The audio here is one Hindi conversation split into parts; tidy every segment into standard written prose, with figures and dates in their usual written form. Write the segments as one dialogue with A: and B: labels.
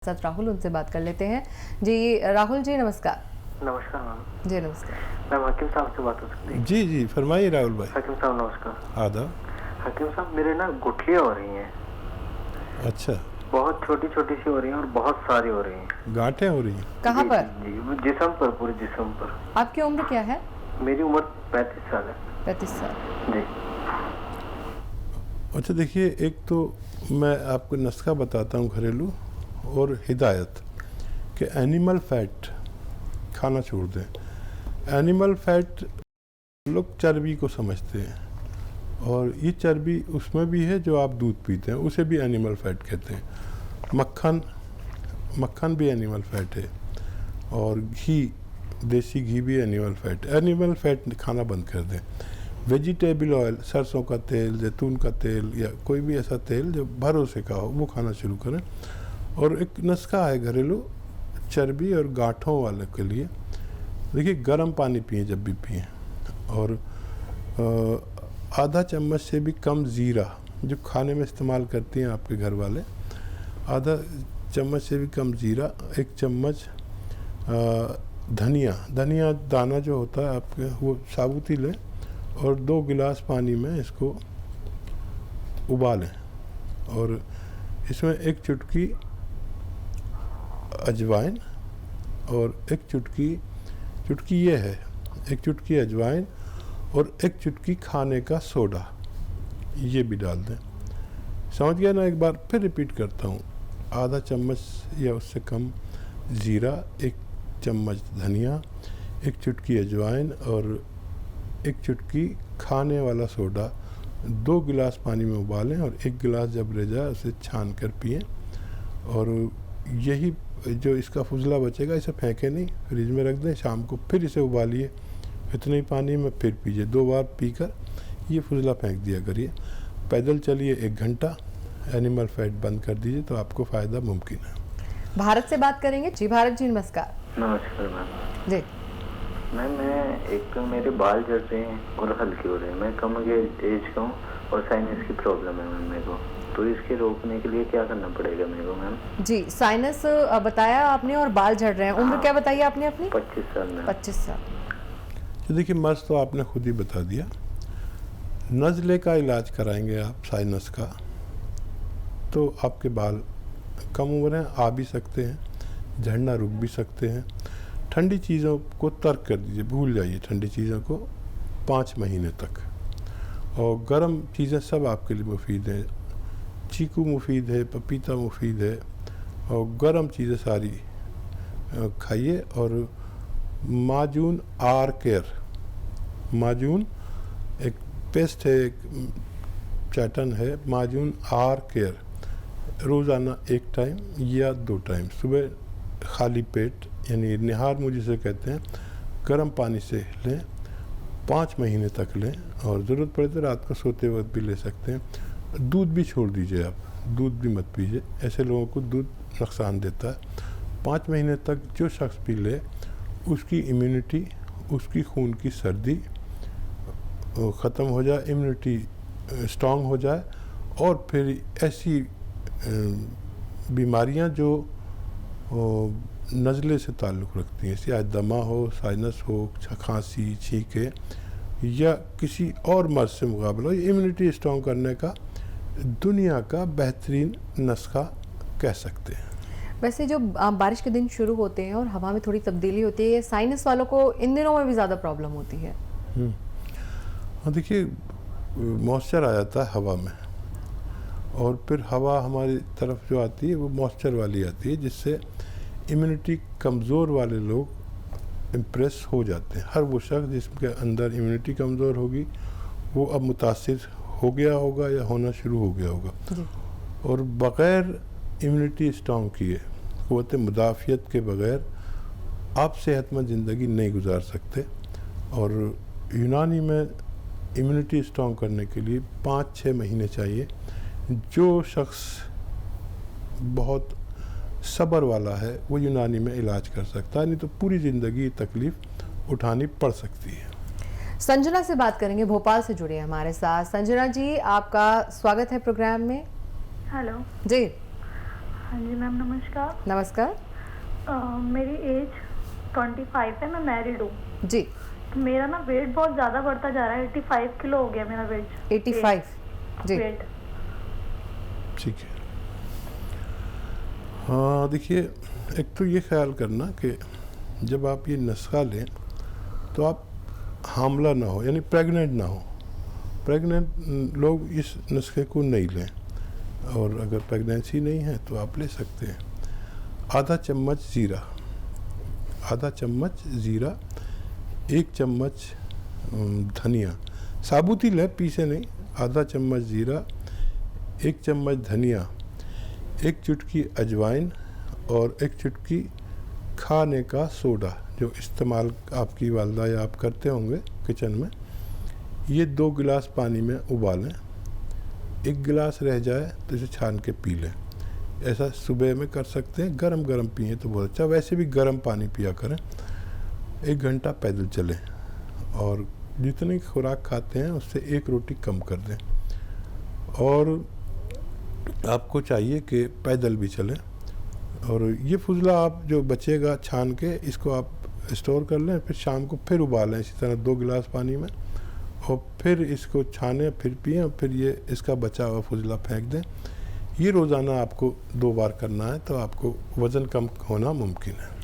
A: साथ राहुल, उनसे बात कर लेते हैं। जी राहुल जी, नमस्कार।
B: नमस्कार मैम।
A: जी नमस्कार
B: मैम हकीम साहब से बात हो सकती है?
C: जी जी, फरमाइए राहुल भाई।
B: हकीम साहब नमस्कार।
C: आदाब।
B: हकीम साहब, मेरे ना गुठलियाँ हो रही हैं।
C: अच्छा,
B: बहुत छोटी छोटी सी हो रही हैं और बहुत सारी हो रही हैं।
C: गांठें हो रही हैं?
A: कहाँ पर?
B: जी, जिस्म पर, पूरे जिस्म पर।
A: आपकी उम्र क्या है?
B: मेरी उम्र 35 साल है।
A: 35 साल।
B: जी।
C: अच्छा देखिए, एक तो मैं आपको नुस्खा बताता हूँ घरेलू और हिदायत कि एनिमल फैट खाना छोड़ दें। एनिमल फैट लोग चर्बी को समझते हैं और ये चर्बी उसमें भी है जो आप दूध पीते हैं, उसे भी एनिमल फैट कहते हैं। मक्खन भी एनिमल फैट है और घी, देसी घी भी एनिमल फैट। एनिमल फैट खाना बंद कर दें। वेजिटेबल ऑयल, सरसों का तेल, जैतून का तेल या कोई भी ऐसा तेल जो भरोसे का हो वो खाना शुरू करें। और एक नुस्खा है घरेलू चर्बी और गांठों वाले के लिए। देखिए, गर्म पानी पिए जब भी पिए, और आधा चम्मच से भी कम ज़ीरा जो खाने में इस्तेमाल करती हैं आपके घर वाले, आधा चम्मच से भी कम ज़ीरा, एक चम्मच धनिया दाना जो होता है आपके, वो साबुत ही लें और 2 गिलास पानी में इसको उबालें और इसमें एक चुटकी अजवाइन और एक चुटकी ये है, एक चुटकी अजवाइन और एक चुटकी खाने का सोडा, ये भी डाल दें। समझ गया ना? एक बार फिर रिपीट करता हूँ। आधा चम्मच या उससे कम ज़ीरा, एक चम्मच धनिया, एक चुटकी अजवाइन और एक चुटकी खाने वाला सोडा, 2 गिलास पानी में उबालें और 1 गिलास जब रह जाए उसे छान कर पिएँ। और यही जो इसका फुजला बचेगा इसे फेंकें नहीं, फ्रिज में रख दें। शाम को फिर इसे उबालिए इतने ही पानी में, फिर पीजिए। 2 बार पीकर ये फुजला फेंक दिया करिए। पैदल चलिए 1 घंटा, एनिमल फैट बंद कर दीजिए तो आपको फ़ायदा मुमकिन है।
A: भारत से बात करेंगे। जी भारत जी, नमस्कार।
B: नमस्कार मैम।
A: जी
B: मैम, मैं एक तो मेरे बाल झड़ रहे हैं और हल्के हो रहे हैं। मैं कम एज का हूँ और साइनस की प्रॉब्लम है मैम मेरे को। तो इसके रोकने के लिए क्या करना पड़ेगा मेरे को मैम?
A: जी, साइनस बताया आपने और बाल झड़ रहे हैं। उम्र क्या बताइए आपने अपनी?
B: 25 साल में।
A: 25 साल।
C: तो देखिए, मर्ज तो आपने खुद ही बता दिया। नज़ले का इलाज कराएंगे आप साइनस का, तो आपके बाल कम उम्र हैं, आ भी सकते हैं, झड़ना रुक भी सकते हैं। ठंडी चीज़ों को तर्क कर दीजिए, भूल जाइए ठंडी चीज़ों को 5 महीने तक। और गर्म चीज़ें सब आपके लिए मुफीद हैं। चीकू मुफीद है, पपीता मुफीद है, और गर्म चीज़ें सारी खाइए। और माजून आर केयर, माजून एक पेस्ट है, एक चैटन है, माजून आर केयर, रोज़ाना 1 टाइम या 2 टाइम, सुबह खाली पेट यानी निहार मुँह जिसे कहते हैं, गर्म पानी से लें, 5 महीने तक लें। और ज़रूरत पड़े तो रात को सोते वक्त भी ले सकते हैं। दूध भी छोड़ दीजिए आप, दूध भी मत पीजिए, ऐसे लोगों को दूध नुकसान देता है। 5 महीने तक जो शख्स भी ले, उसकी इम्यूनिटी, उसकी खून की सर्दी ख़त्म हो जाए, इम्यूनिटी स्ट्रॉन्ग हो जाए। और फिर ऐसी बीमारियां जो नज़ले से ताल्लुक़ रखती हैं, चाहे दमा हो, साइनस हो, खांसी, छींके या किसी और मर्ज से मुकाबला हो, इम्यूनिटी स्ट्रॉन्ग करने का दुनिया का बेहतरीन नुस्खा कह सकते हैं।
A: वैसे जो बारिश के दिन शुरू होते हैं और हवा में थोड़ी तब्दीली होती है, साइनस वालों को इन दिनों में भी ज़्यादा प्रॉब्लम होती है।
C: हाँ, देखिए, मॉइस्चर आ जाता है हवा में, और फिर हवा हमारी तरफ जो आती है वो मॉइस्चर वाली आती है, जिससे इम्यूनिटी कमज़ोर वाले लोग इम्प्रेस हो जाते हैं। हर वो शख्स जिसके अंदर इम्यूनिटी कमज़ोर होगी वो अब मुतासिर हो गया होगा या होना शुरू हो गया होगा। और बग़ैर इम्यूनिटी स्ट्रॉन्ग किए, क़ुव्वत मुदाफ़ियत के बग़ैर आप सेहतमंद ज़िंदगी नहीं गुजार सकते। और यूनानी में इम्यूनिटी स्ट्रॉन्ग करने के लिए 5-6 महीने चाहिए। जो शख्स बहुत सब्र वाला है वो यूनानी में इलाज कर सकता है, नहीं तो पूरी ज़िंदगी तकलीफ़ उठानी पड़ सकती है।
A: संजना से बात करेंगे, भोपाल से जुड़े हैं हमारे साथ। संजना जी, आपका स्वागत है प्रोग्राम में।
D: हेलो
A: जी
D: हाँ जी मैम, नमस्कार।
A: नमस्कार
D: मेरी एज 25 है, मैं मैरिड हूँ।
A: जी।
D: तो मेरा ना वेट बहुत ज़्यादा बढ़ता जा रहा है, 85 किलो हो गया मेरा वेट।
A: 85 जी।
D: वेट।
C: ठीक है। हाँ देखिए, एक तो ये ख्याल करना कि जब आप ये नुस्खा लें तो आप हामला ना हो, यानी प्रेग्नेंट ना हो। प्रेग्नेंट लोग इस नुस्खे को नहीं लें, और अगर प्रेगनेंसी नहीं है तो आप ले सकते हैं। आधा चम्मच ज़ीरा, आधा चम्मच ज़ीरा, 1 चम्मच धनिया, साबुत ही लें, पीसे नहीं। आधा चम्मच ज़ीरा, 1 चम्मच धनिया, 1 चुटकी अजवाइन और 1 चुटकी खाने का सोडा जो इस्तेमाल आपकी वालदा या आप करते होंगे किचन में। ये 2 गिलास पानी में उबालें। 1 गिलास रह जाए तो इसे छान के पी लें। ऐसा सुबह में कर सकते हैं। गरम गरम पिए तो बहुत अच्छा। वैसे भी गरम पानी पिया करें। 1 घंटा पैदल चलें और जितनी खुराक खाते हैं उससे 1 रोटी कम कर दें। और आपको चाहिए कि पैदल भी चलें। और ये फुजला आप जो बचेगा छान के, इसको आप स्टोर कर लें, फिर शाम को फिर उबालें इसी तरह 2 गिलास पानी में, और फिर इसको छानें, फिर पिएं, और फिर ये इसका बचा हुआ फुजला फेंक दें। ये रोज़ाना आपको 2 बार करना है तो आपको वज़न कम होना मुमकिन है।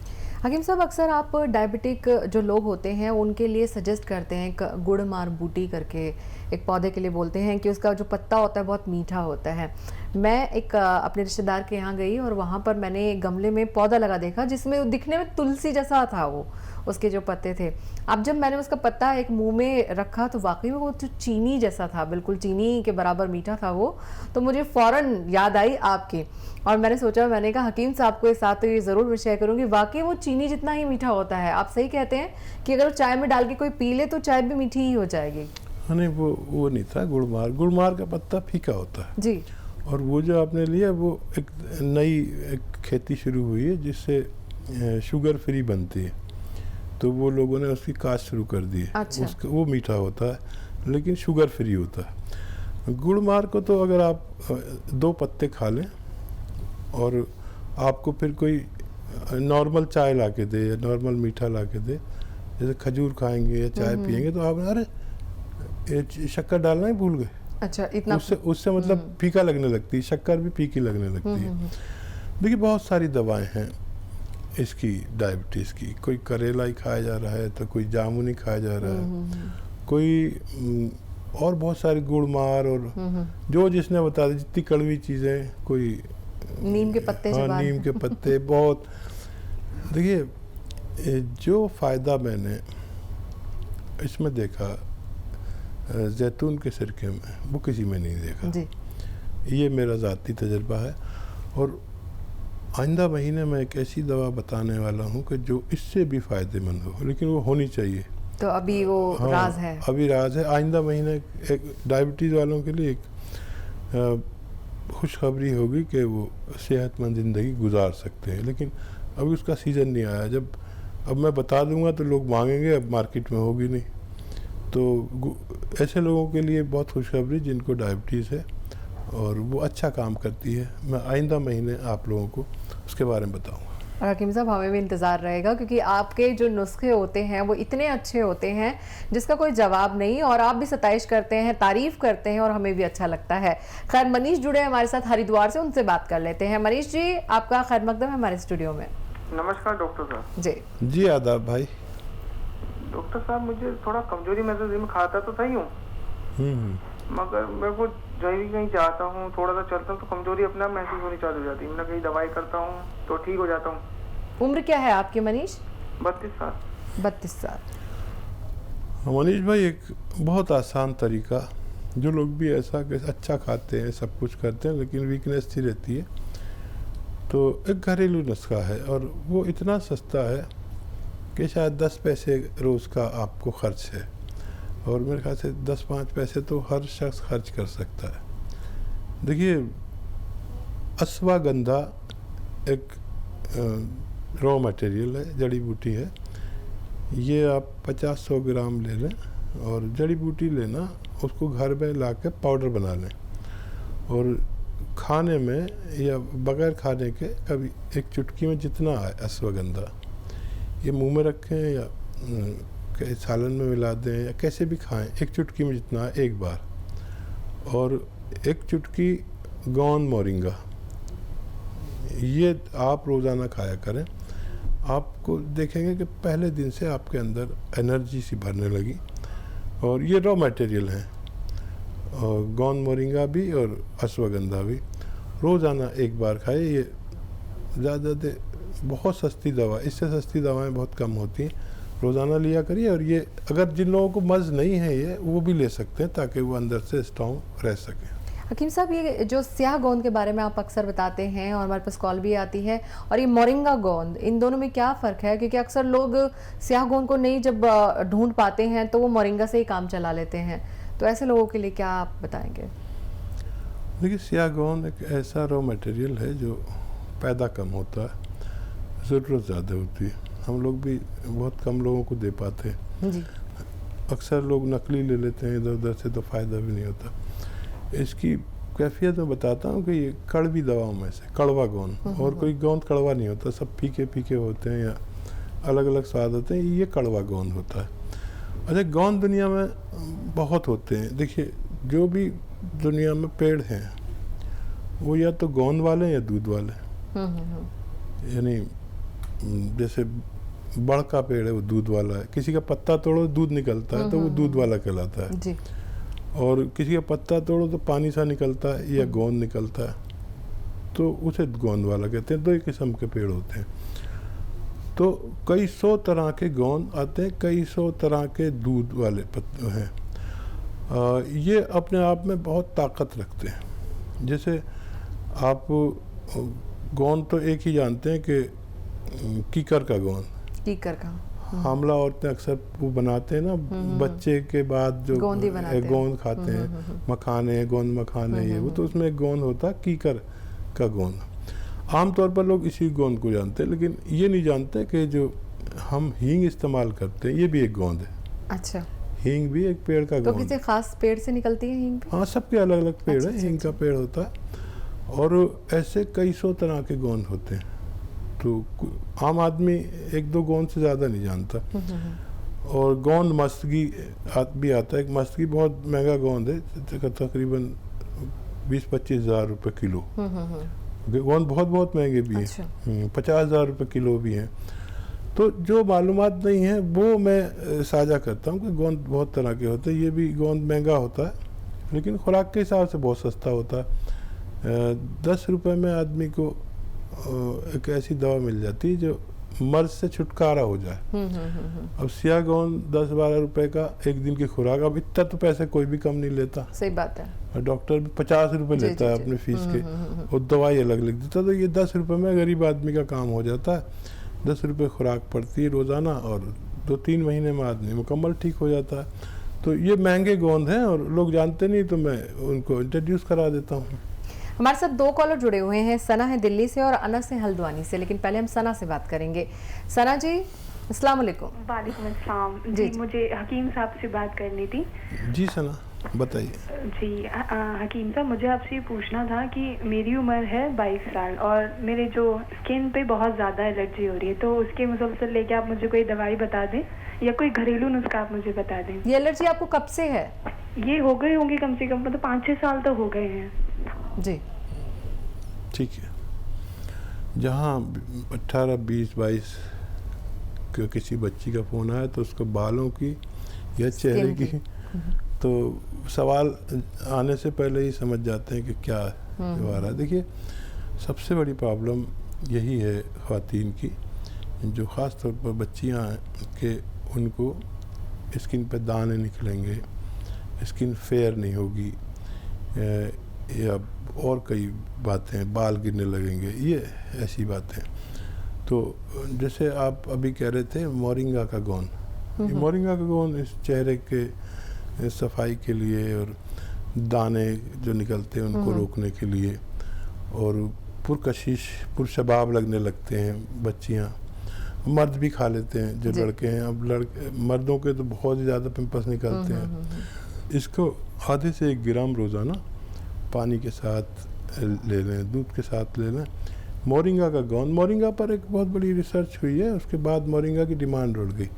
A: हकीम साहब, अक्सर आप डायबिटिक जो लोग होते हैं उनके लिए सजेस्ट करते हैं गुड़ मार बूटी करके एक पौधे के लिए बोलते हैं कि उसका जो पत्ता होता है बहुत मीठा होता है। मैं एक अपने रिश्तेदार के यहाँ गई और वहाँ पर मैंने एक गमले में पौधा लगा देखा जिसमें दिखने में तुलसी जैसा था, वो उसके जो पत्ते थे। अब जब मैंने उसका पत्ता एक मुंह में रखा तो वाकई में वो तो चीनी जैसा था, बिल्कुल चीनी के बराबर मीठा था वो। तो मुझे फ़ौरन याद आई आपकी, और मैंने सोचा, मैंने कहा हकीम साहब के साथ तो ये ज़रूर मैं शेयर करूँगी। वाकई वो चीनी जितना ही मीठा होता है। आप सही कहते हैं कि अगर चाय में डाल के कोई पी ले तो चाय भी मीठी ही हो जाएगी।
C: हाँ नहीं, वो नहीं था गुड़मार। गुड़मार का पत्ता फीका होता है
A: जी।
C: और वो जो आपने लिया वो एक नई एक खेती शुरू हुई है जिससे शुगर फ्री बनती है, तो वो लोगों ने उसकी काश्त शुरू कर दी है।
A: अच्छा।
C: उसका वो मीठा होता है लेकिन शुगर फ्री होता है। गुड़मार को तो अगर आप 2 पत्ते खा लें और आपको फिर कोई नॉर्मल चाय ला के दे या नॉर्मल मीठा ला के दे, जैसे खजूर खाएंगे या चाय पियेंगे, तो आप अरे ये शक्कर डालना ही भूल गए।
A: अच्छा, इतना
C: उससे मतलब फीका लगने लगती है, शक्कर भी फीकी लगने लगती है। देखिए बहुत सारी दवाएं हैं इसकी, डायबिटीज़ की। कोई करेला ही खाया जा रहा है, तो कोई जामुन ही खाया जा रहा है, कोई और बहुत सारी गुड़मार, और जो जिसने बता दी जितनी कड़वी चीज़ें, कोई
A: नीम के पत्ते।
C: हाँ, नीम के पत्ते बहुत। देखिए जो फ़ायदा मैंने इसमें देखा जैतून के सिरके में, वो किसी में नहीं देखा
A: जी।
C: ये मेरा ज़ाती तजर्बा है। और आइंदा महीने में एक ऐसी दवा बताने वाला हूँ कि जो इससे भी फ़ायदेमंद हो, लेकिन वो होनी चाहिए।
A: तो अभी वो
C: हाँ,
A: राज है।
C: अभी राज है। आइंदा महीने एक डायबिटीज़ वालों के लिए एक खुशखबरी होगी कि वो सेहतमंद ज़िंदगी गुजार सकते हैं, लेकिन अभी उसका सीज़न नहीं आया। जब अब मैं बता दूंगा तो लोग मांगेंगे, अब मार्केट में होगी नहीं। तो ऐसे लोगों के लिए बहुत खुशखबरी जिनको डायबिटीज़ है और वो अच्छा काम करती है। मैं आइंदा महीने आप लोगों को उसके बारे में बताऊंगा।
A: और हकीम साहब, हमें भी इंतज़ार रहेगा, क्योंकि आपके जो नुस्खे होते हैं वो इतने अच्छे होते हैं जिसका कोई जवाब नहीं, और आप भी सताइश करते हैं, तारीफ़ करते हैं, और हमें भी अच्छा लगता है। खैर, मनीष जुड़े हैं हमारे साथ हरिद्वार से, उनसे बात कर लेते हैं। मनीष जी, आपका खैर मकदम है हमारे स्टूडियो में।
E: नमस्कार डॉक्टर साहब।
A: जी
C: जी आदाब भाई।
E: डॉक्टर साहब, मुझे थोड़ा कमजोरी महसूस, मैं खाता तो सही हूँ मगर मेरे को जब भी कहीं जाता हूँ, थोड़ा सा चलता हूँ तो कमजोरी अपना महसूस होनी चालू हो जाती है। मैं कहीं दवाई करता हूँ तो ठीक हो जाता हूँ।
A: उम्र क्या है आपकी मनीष?
E: 32 साल।
A: 32 साल।
C: मनीष भाई, एक बहुत आसान तरीका, जो लोग भी ऐसा अच्छा खाते हैं, सब कुछ करते हैं, लेकिन वीकनेस सी रहती है, तो एक घरेलू नुस्खा है, और वो इतना सस्ता है कि शायद 10 पैसे रोज़ का आपको खर्च है, और मेरे ख्याल से 10-5 पैसे तो हर शख्स खर्च कर सकता है। देखिए, अश्वगंधा एक रॉ मटेरियल है, जड़ी बूटी है। ये आप 50-100 ग्राम ले लें, और जड़ी बूटी लेना, उसको घर में ला के पाउडर बना लें, और खाने में या बगैर खाने के कभी एक चुटकी में जितना है अश्वगंधा, ये मुंह में रखें या सालन में मिला दें या कैसे भी खाएं, एक चुटकी में जितना है एक बार। और एक चुटकी गौन मोरिंगा, ये आप रोज़ाना खाया करें। आपको देखेंगे कि पहले दिन से आपके अंदर एनर्जी सी भरने लगी। और ये रॉ मटेरियल हैं, और गौन मोरिंगा भी और अश्वगंधा भी रोज़ाना एक बार खाए। ये ज़्यादा बहुत सस्ती दवा, इससे सस्ती दवाएं बहुत कम होती हैं, रोज़ाना लिया करिए। और ये अगर जिन लोगों को मर्ज़ नहीं है ये, वो भी ले सकते हैं ताकि वो अंदर से स्ट्रॉन्ग रह सकें।
A: हकीम साहब, ये जो स्याह गोंद के बारे में आप अक्सर बताते हैं और हमारे पास कॉल भी आती है, और ये मोरिंगा गोंद, इन दोनों में क्या फ़र्क है? क्योंकि अक्सर लोग स्याह गोंद को नहीं जब ढूंढ पाते हैं तो वो मोरिंगा से ही काम चला लेते हैं, तो ऐसे लोगों के लिए क्या आप बताएंगे?
C: देखिए, स्याह गोंद एक ऐसा रॉ मटेरियल है जो पैदा कम होता है, ज़रूरत ज़्यादा होती है। हम लोग भी बहुत कम लोगों को दे पाते हैं
A: जी।
C: अक्सर लोग नकली ले लेते हैं इधर उधर से, तो फ़ायदा भी नहीं होता। इसकी कैफियत मैं बताता हूँ कि ये कड़वी दवाओं में से कड़वा गोंद, और कोई गोंद कड़वा नहीं होता, सब फीके फीके होते हैं या अलग अलग स्वाद होते हैं, ये कड़वा गोंद होता है। अच्छा, गोंद दुनिया में बहुत होते हैं। देखिए, जो भी दुनिया में पेड़ हैं वो या तो गोंद वाले या दूध वाले। यानी जैसे बड़ का पेड़ है वो दूध वाला है, किसी का पत्ता तोड़ो दूध निकलता है तो वो दूध वाला कहलाता है
A: जी।
C: और किसी का पत्ता तोड़ो तो पानी सा निकलता है या गोंद निकलता है, तो उसे गोंद वाला कहते हैं। दो ही किस्म के पेड़ होते हैं। तो कई सौ तरह के गोंद आते हैं, कई सौ तरह के दूध वाले पत्ते हैं। ये अपने आप में बहुत ताकत रखते हैं। जैसे आप गोंद तो एक ही जानते हैं कि कीकर का गोंद,
A: कीकर का
C: हामला औरतें अक्सर वो बनाते हैं ना, बच्चे के बाद जो गोंद खाते हैं, मखाने, गोंद मखाने, ये वो, तो उसमें एक गोंद होता है कीकर का गोंद। आमतौर पर लोग इसी गोंद को जानते हैं, लेकिन ये नहीं जानते कि जो हम हींग इस्तेमाल करते हैं ये भी एक गोंद है।
A: अच्छा,
C: हींग भी एक पेड़ का
A: तो
C: गोंद।
A: किसी खास पेड़ से निकलती है हींग भी?
C: हाँ, सबके अलग अलग पेड़
A: अच्छा,
C: हैं। हींग का पेड़ होता है और ऐसे कई सौ तरह के गोंद होते हैं। तो आम आदमी एक दो गोंद से ज़्यादा नहीं जानता। और गोंद मस्तगी भी आता है। एक मस्तगी बहुत महंगा गोंद है, तकरीबन 20-25 हज़ार रुपये किलो। गोंद बहुत बहुत महंगे भी हैं।
A: अच्छा।
C: 50,000 रुपये किलो भी हैं। तो जो मालूमात नहीं है वो मैं साझा करता हूँ कि गोंद बहुत तरह के होते हैं। ये भी गोंद महंगा होता है, लेकिन खुराक के हिसाब से बहुत सस्ता होता है। 10 रुपये में आदमी को एक ऐसी दवा मिल जाती है जो मर्ज से छुटकारा हो जाए। अब स्याह गोंद 10-12 रुपए का एक दिन की खुराक, अब इतना तो पैसे कोई भी कम नहीं लेता।
A: सही बात है।
C: डॉक्टर भी 50 रुपये लेता है अपने फीस के, और दवाई अलग लिख देता। तो ये 10 रुपये में गरीब आदमी का काम हो जाता है। 10 रुपये खुराक पड़ती है रोज़ाना, और 2-3 महीने में आदमी मुकम्मल ठीक हो जाता है। तो ये महंगे गोंद हैं और लोग जानते नहीं, तो मैं उनको इंट्रोड्यूस करा देता हूँ।
A: हमारे साथ 2 कॉलर जुड़े हुए हैं। सना है दिल्ली से और अनस है हल्द्वानी से, लेकिन पहले हम सना से बात करेंगे। सना जी, अस्सलाम वालेकुम।
F: वालेकुम अस्सलाम जी। मुझे हकीम साहब से बात करनी थी।
C: जी सना, बताइए।
F: जी हकीम साहब, मुझे आपसे ये पूछना था कि मेरी उम्र है 22 साल और मेरे जो स्किन पे बहुत ज़्यादा एलर्जी हो रही है, तो उसके मुसलसल लेके आप मुझे कोई दवाई बता दें या कोई घरेलू नुस्खा आप मुझे बता दें।
A: ये एलर्जी आपको कब से है?
F: ये हो गए होंगे कम से कम, मतलब 5-6 साल तो हो गए हैं
A: जी।
C: ठीक है। जहाँ 18, 20, 22 किसी बच्ची का फ़ोन आया तो उसको बालों की या चेहरे की, तो सवाल आने से पहले ही समझ जाते हैं कि क्या हो रहा है। देखिए, सबसे बड़ी प्रॉब्लम यही है ख़वातीन की, जो ख़ास तौर पर बच्चियां हैं, कि उनको स्किन पे दाने निकलेंगे, स्किन फेयर नहीं होगी, या और कई बातें, बाल गिरने लगेंगे, ये ऐसी बातें। तो जैसे आप अभी कह रहे थे मोरिंगा का गोंद, मोरिंगा का गोंद इस चेहरे के सफाई के लिए और दाने जो निकलते हैं उनको रोकने के लिए, और पुरकशिश पुरशबाब लगने लगते हैं बच्चियां, मर्द भी खा लेते हैं जो लड़के हैं। अब मर्दों के तो बहुत ही ज़्यादा पिंपल्स निकलते हैं। इसको आधे से 1 ग्राम रोज़ाना पानी के साथ ले लें, दूध के साथ ले लें। मोरिंगा का गोंद, मोरिंगा पर एक बहुत बड़ी रिसर्च हुई है, उसके बाद मोरिंगा की डिमांड उड़ गई।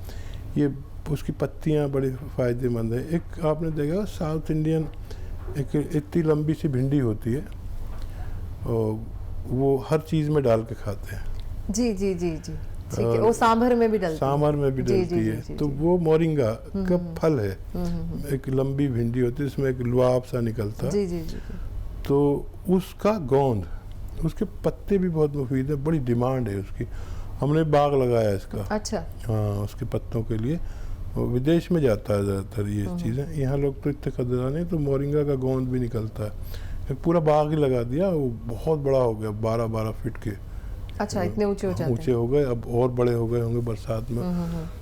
C: ये उसकी पत्तियां बड़ी फ़ायदेमंद है। एक आपने देखा साउथ इंडियन एक इतनी लंबी सी भिंडी होती है और वो हर चीज़ में डाल के खाते हैं।
A: जी जी जी जी, ठीक है, वो सांभर में भी डलती है।
C: सांभर में भी
A: जी,
C: डलती
A: जी,
C: है।
A: जी,
C: तो
A: जी।
C: वो मोरिंगा का फल है, एक लंबी भिंडी होती है, इसमें एक लुआब सा निकलता है।
A: जी जी जी।
C: तो उसका गोंद, उसके पत्ते भी बहुत मुफीद है, बड़ी डिमांड है उसकी। हमने बाग लगाया इसका।
A: अच्छा।
C: हाँ, उसके पत्तों के लिए। वो विदेश में जाता है ज़्यादातर ये चीज़ें, यहाँ लोग तो इतने कदर नहीं। तो मोरिंगा का गोंद भी निकलता है, एक पूरा बाग ही लगा दिया, वो बहुत बड़ा हो गया, 12-12 फीट के।
A: अच्छा, इतने ऊंचे हो जाते
C: ऊंचे
A: हैं।
C: हो गए, अब और बड़े हो गए होंगे बरसात में।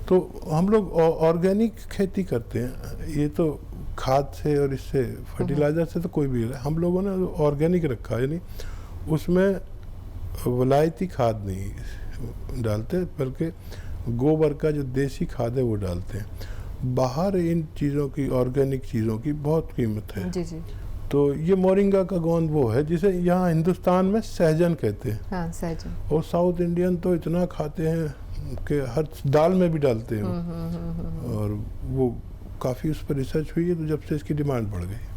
C: तो हम लोग ऑर्गेनिक खेती करते हैं, ये तो खाद से और इससे फर्टिलाइज़र से तो कोई भी है। हम लोगों ने ऑर्गेनिक रखा, यानी उसमें वलायती खाद नहीं डालते, बल्कि गोबर का जो देसी खाद है वो डालते हैं। बाहर इन चीज़ों की, ऑर्गेनिक चीज़ों की बहुत कीमत है।
A: जी जी।
C: तो ये मोरिंगा का गोंद वो है जिसे यहाँ हिंदुस्तान में सहजन कहते हैं।
A: हाँ, सहजन।
C: और साउथ इंडियन तो इतना खाते हैं कि हर दाल में भी डालते हैं। और वो काफ़ी उस पर रिसर्च हुई है, तो जब से इसकी डिमांड बढ़ गई।